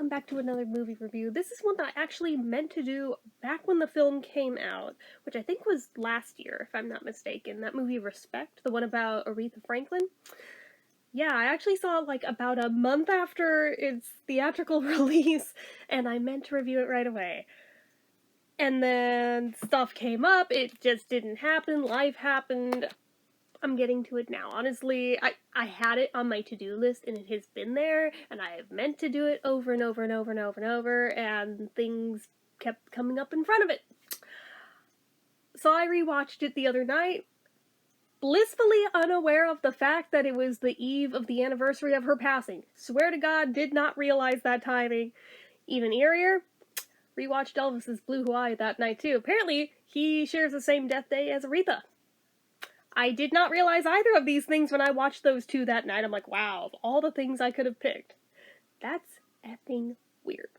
welcome back to another movie review. This is one that I actually meant to do back when the film came out, which I think was last year, if I'm not mistaken. That movie Respect, the one about Aretha Franklin. Yeah, I actually saw it like about a month after its theatrical release, and I meant to review it right away. And then stuff came up, it just didn't happen, life happened. I'm getting to it now. Honestly, I had it on my to-do list and it has been there, and I have meant to do it over and over and over and over and over, and things kept coming up in front of it. So I rewatched it the other night, blissfully unaware of the fact that it was the eve of the anniversary of her passing. Swear to God, did not realize that timing. Even eerier, rewatched Elvis's Blue Hawaii that night too. Apparently, he shares the same death day as Aretha. I did not realize either of these things when I watched those two that night. I'm like, wow, of all the things I could have picked, that's effing weird.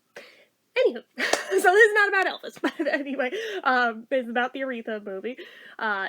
Anywho, so this is not about Elvis, but anyway, it's about the Aretha movie.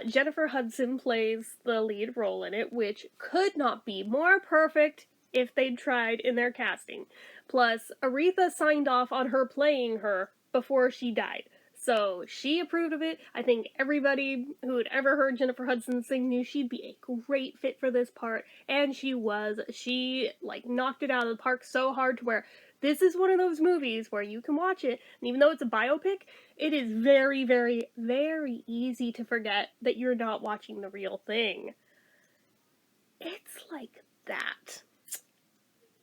Jennifer Hudson plays the lead role in it, which could not be more perfect if they'd tried in their casting. Plus, Aretha signed off on her playing her before she died. So she approved of it. I think everybody who had ever heard Jennifer Hudson sing knew she'd be a great fit for this part, and she was. She, knocked it out of the park so hard to where this is one of those movies where you can watch it, and even though it's a biopic, it is very, very, very easy to forget that you're not watching the real thing. It's like that.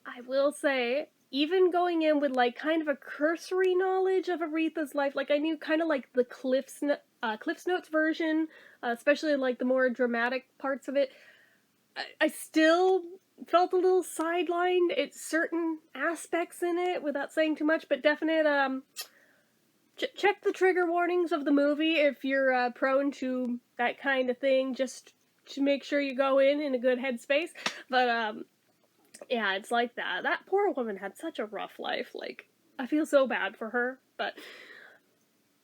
I will say, even going in with kind of a cursory knowledge of Aretha's life, I knew kind of the Cliff's Notes version, especially the more dramatic parts of it, I still felt a little sidelined at certain aspects in it without saying too much, but definite, check the trigger warnings of the movie if you're prone to that kind of thing, just to make sure you go in a good headspace, but, yeah, it's like that. That poor woman had such a rough life. I feel so bad for her, but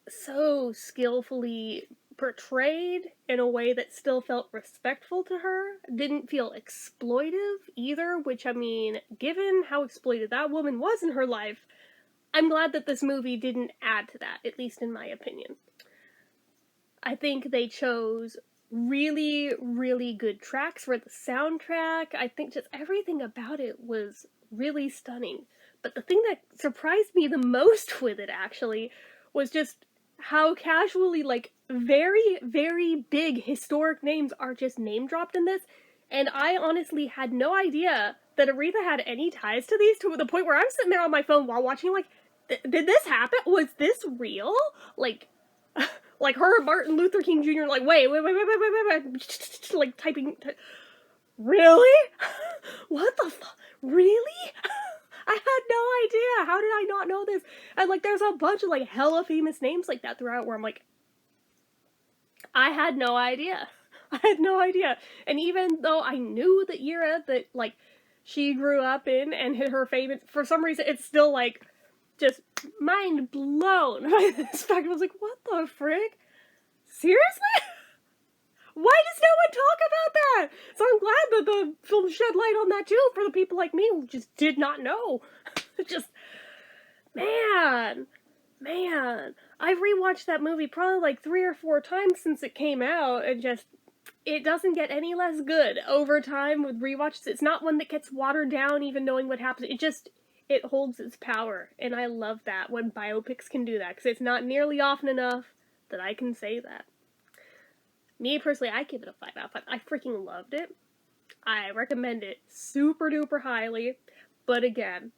so skillfully portrayed in a way that still felt respectful to her. Didn't feel exploitive either, which, I mean, given how exploited that woman was in her life, I'm glad that this movie didn't add to that, at least in my opinion. I think they chose really, really good tracks for the soundtrack. I think just everything about it was really stunning. But the thing that surprised me the most with it, actually, was just how casually, very, very big historic names are just name-dropped in this. And I honestly had no idea that Aretha had any ties to these, to the point where I'm sitting there on my phone while watching, did this happen? Was this real? Her and Martin Luther King Jr. Wait, typing. Really? What the fuck? Really? I had no idea. How did I not know this? And there's a bunch of hella famous names like that throughout where I'm I had no idea. I had no idea. And even though I knew the era that she grew up in and her famous, for some reason it's still just mind blown by this fact. I was what the frick? Seriously? Why does no one talk about that? So I'm glad that the film shed light on that too for the people like me who just did not know. Just, man. I've rewatched that movie probably 3 or 4 times since it came out, and just, it doesn't get any less good over time with rewatches. It's not one that gets watered down even knowing what happens. It holds its power, and I love that when biopics can do that, because it's not nearly often enough that I can say that. Me, personally, I give it a 5 out of 5. I freaking loved it. I recommend it super duper highly, but again,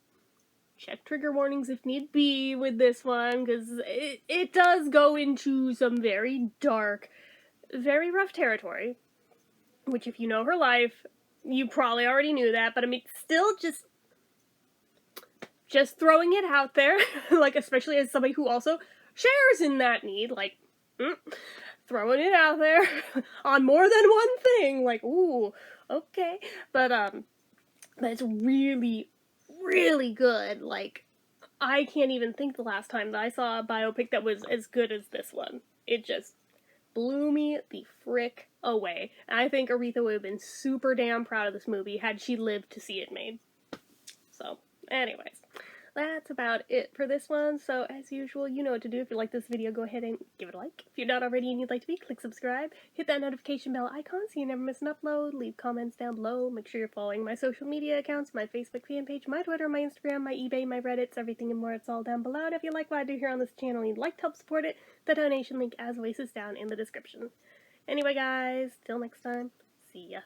check trigger warnings if need be with this one, because it does go into some very dark, very rough territory, which if you know her life, you probably already knew that, but I mean, still just throwing it out there, especially as somebody who also shares in that need, throwing it out there on more than one thing, ooh, okay, but it's really, really good. I can't even think the last time that I saw a biopic that was as good as this one. It just blew me the frick away, and I think Aretha would have been super damn proud of this movie had she lived to see it made. So, anyways, that's about it for this one. So, as usual, you know what to do. If you like this video, go ahead and give it a like. If you're not already and you'd like to be, click subscribe. Hit that notification bell icon so you never miss an upload. Leave comments down below. Make sure you're following my social media accounts, my Facebook fan page, my Twitter, my Instagram, my eBay, my Reddits, everything and more. It's all down below. And if you like what I do here on this channel and you'd like to help support it, the donation link, as always, is down in the description. Anyway, guys, till next time, see ya.